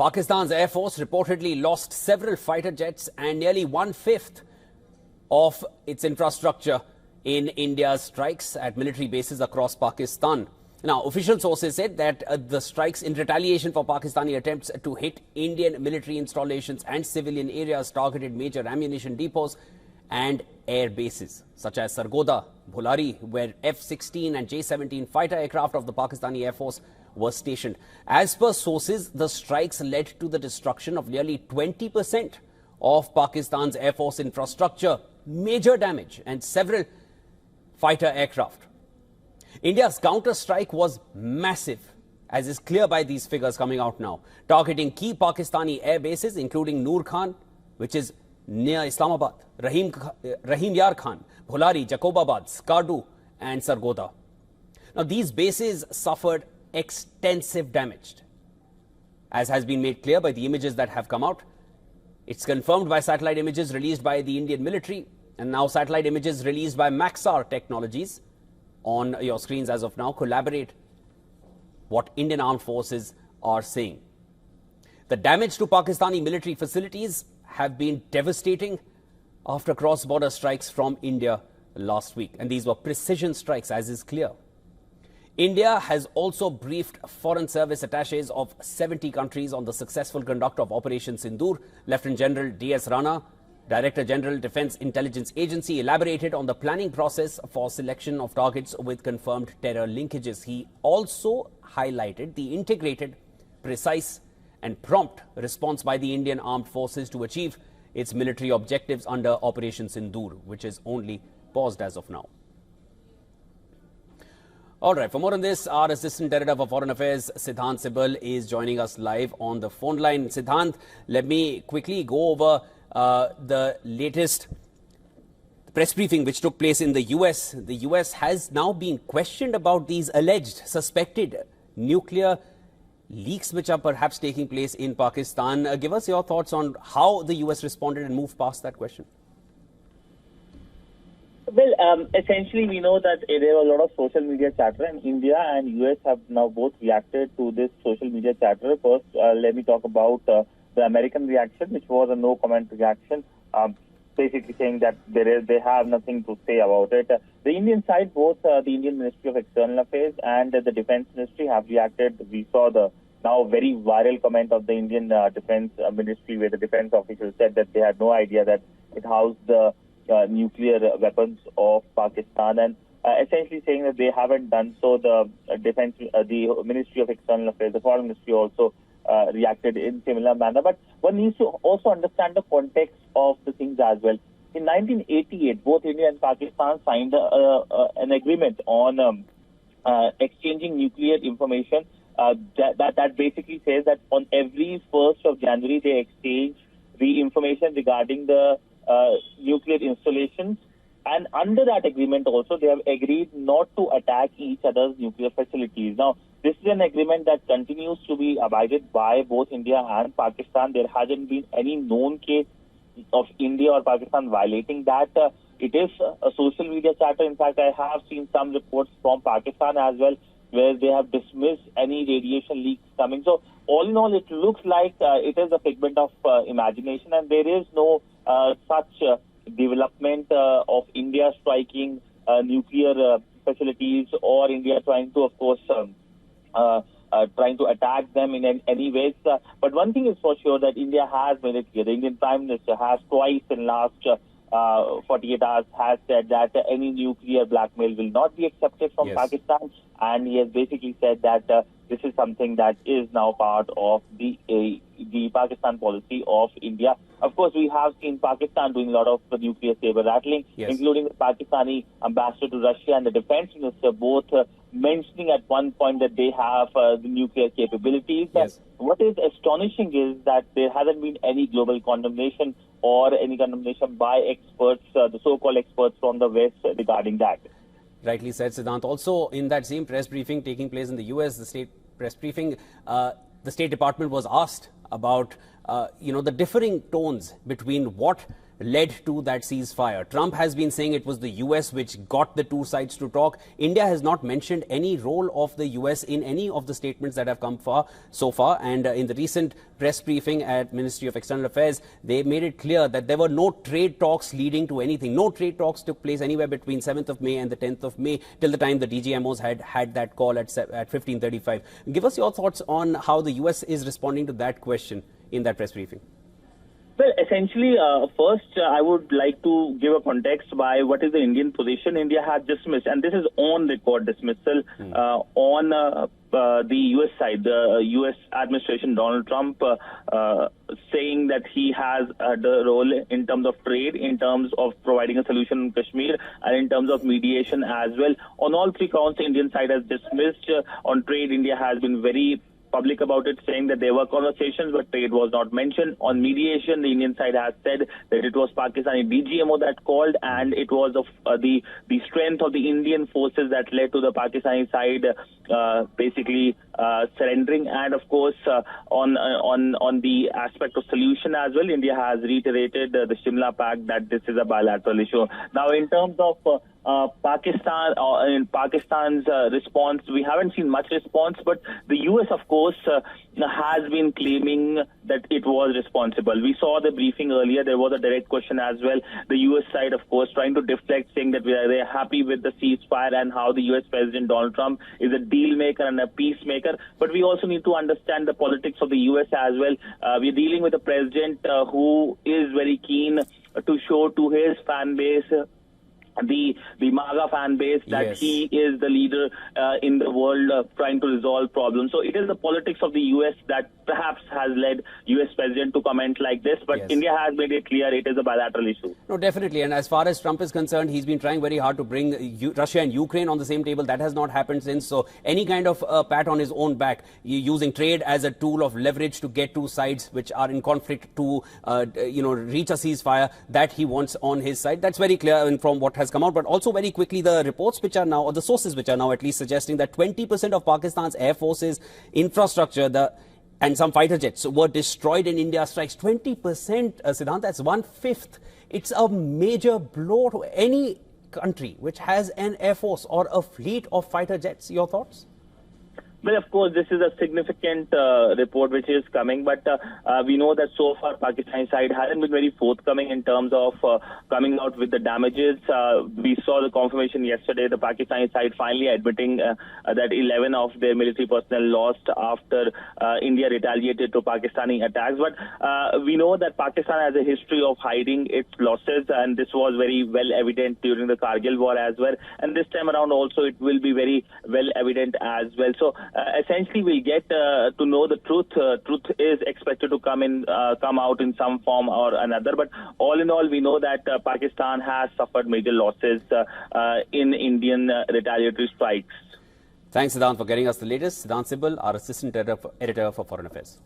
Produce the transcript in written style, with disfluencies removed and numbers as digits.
Pakistan's Air Force reportedly lost several fighter jets and nearly one-fifth of its infrastructure in India's strikes at military bases across Pakistan. Now, official sources said that the strikes in retaliation for Pakistani attempts to hit Indian military installations and civilian areas targeted major ammunition depots and air bases such as Sargodha, Bhulari, where F-16 and J-17 fighter aircraft of the Pakistani Air Force were stationed. As per sources, the strikes led to the destruction of nearly 20% of Pakistan's Air Force infrastructure, major damage, and several fighter aircraft. India's counter-strike was massive, as is clear by these figures coming out now, targeting key Pakistani air bases including Noor Khan, which is near Islamabad, Rahim Yar Khan, Bhulari, Jacobabad, Skardu and Sargodha. Now, these bases suffered extensive damage, as has been made clear by the images that have come out. It's confirmed by satellite images released by the Indian military, and now satellite images released by Maxar Technologies on your screens as of now corroborate what Indian armed forces are saying. The damage to Pakistani military facilities have been devastating after cross-border strikes from India last week, and these were precision strikes, as is clear. India has also briefed foreign service attaches of 70 countries on the successful conduct of Operation Sindoor. Lieutenant General D.S. Rana, Director General Defence Intelligence Agency, elaborated on the planning process for selection of targets with confirmed terror linkages. He also highlighted the integrated, precise and prompt response by the Indian Armed Forces to achieve its military objectives under Operation Sindoor, which is only paused as of now. All right, for more on this, our Assistant Director for Foreign Affairs, Siddhant Sibal, is joining us live on the phone line. Siddhant, let me quickly go over the latest press briefing which took place in the US. The US has now been questioned about these alleged, suspected nuclear leaks which are perhaps taking place in Pakistan. Give us your thoughts on how the US responded and moved past that question. Well, essentially, we know that there was a lot of social media chatter, and India and US have now both reacted to this social media chatter. First, let me talk about the American reaction, which was a no-comment reaction, basically saying that they have nothing to say about it. The Indian side, both the Indian Ministry of External Affairs and the Defense Ministry have reacted. We saw the now very viral comment of the Indian Defense Ministry, where the defense official said that they had no idea that it housed the nuclear weapons of Pakistan, and essentially saying that they haven't done so. The the Ministry of External Affairs, the Foreign Ministry also reacted in similar manner. But one needs to also understand the context of the things as well. In 1988, both India and Pakistan signed an agreement on exchanging nuclear information. That basically says that on every 1st of January they exchange the information regarding the nuclear installations, and under that agreement also they have agreed not to attack each other's nuclear facilities. Now, this is an agreement that continues to be abided by both India and Pakistan. There hasn't been any known case of India or Pakistan violating that. It is a social media chatter. In fact, I have seen some reports from Pakistan as well, where they have dismissed any radiation leaks coming. So, all in all, it looks like it is a figment of imagination, and there is no such development of India striking nuclear facilities, or India trying to, of course, trying to attack them in any ways. But one thing is for sure, that India has made it clear. The Indian Prime Minister has twice in last 48 hours has said that any nuclear blackmail will not be accepted from Pakistan, and he has basically said that this is something that is now part of the Pakistan policy of India. Of course, we have seen Pakistan doing a lot of nuclear saber rattling, including the Pakistani ambassador to Russia and the defense minister, both mentioning at one point that they have the nuclear capabilities. What is astonishing is that there hasn't been any global condemnation or any condemnation by experts, the so-called experts from the West, regarding that. Rightly said, Siddhant. Also, in that same press briefing taking place in the US, the state press briefing, the State Department was asked about the differing tones between what led to that ceasefire. Trump has been saying it was the US which got the two sides to talk. India has not mentioned any role of the US in any of the statements that have come so far. And in the recent press briefing at Ministry of External Affairs, they made it clear that there were no trade talks leading to anything. No trade talks took place anywhere between 7th of May and the 10th of May till the time the DGMOs had that call at 15:35. Give us your thoughts on how the US is responding to that question in that press briefing. Well, essentially, first, I would like to give a context by what is the Indian position. India has dismissed, and this is on record dismissal on the U.S. side, the U.S. administration, Donald Trump, saying that he has the role in terms of trade, in terms of providing a solution in Kashmir, and in terms of mediation as well. On all three counts, the Indian side has dismissed. On trade, India has been very public about it, saying that there were conversations, but trade was not mentioned. On mediation, the Indian side has said that it was Pakistani DGMO that called, and it was the strength of the Indian forces that led to the Pakistani side basically surrendering. And of course, on the aspect of solution as well, India has reiterated the Shimla Pact that this is a bilateral issue. Now, in terms of Pakistan, in Pakistan's response, we haven't seen much response, but the US, of course, has been claiming that it was responsible. We saw the briefing earlier. There was a direct question as well. The US side, of course, trying to deflect, saying that they're happy with the ceasefire and how the US President Donald Trump is a deal maker and a peacemaker. But we also need to understand the politics of the US as well. We're dealing with a president who is very keen to show to his fan base, the MAGA fan base, that yes, he is the leader in the world trying to resolve problems. So it is the politics of the US that perhaps has led US President to comment like this, but yes, India has made it clear it is a bilateral issue. No, definitely. And as far as Trump is concerned, he's been trying very hard to bring Russia and Ukraine on the same table. That has not happened since. So any kind of pat on his own back, using trade as a tool of leverage to get two sides which are in conflict to reach a ceasefire, that he wants on his side. That's very clear and from what has come out. But also very quickly, the reports which are now, or the sources which are now at least suggesting that 20% of Pakistan's Air Force's infrastructure, and some fighter jets were destroyed in India strikes. 20%, Siddhant, that's 1/5. It's a major blow to any country which has an air force or a fleet of fighter jets. Your thoughts? Well, of course, this is a significant report which is coming, but we know that so far Pakistani side hasn't been very forthcoming in terms of coming out with the damages. We saw the confirmation yesterday, the Pakistani side finally admitting that 11 of their military personnel lost after India retaliated to Pakistani attacks. But we know that Pakistan has a history of hiding its losses, and this was very well evident during the Kargil war as well. And this time around also it will be very well evident as well. So essentially, we'll get to know the truth. Truth is expected to come out in some form or another. But all in all, we know that Pakistan has suffered major losses in Indian retaliatory strikes. Thanks, Siddhant, for getting us the latest. Siddhant Sibal, our Assistant Editor for Foreign Affairs.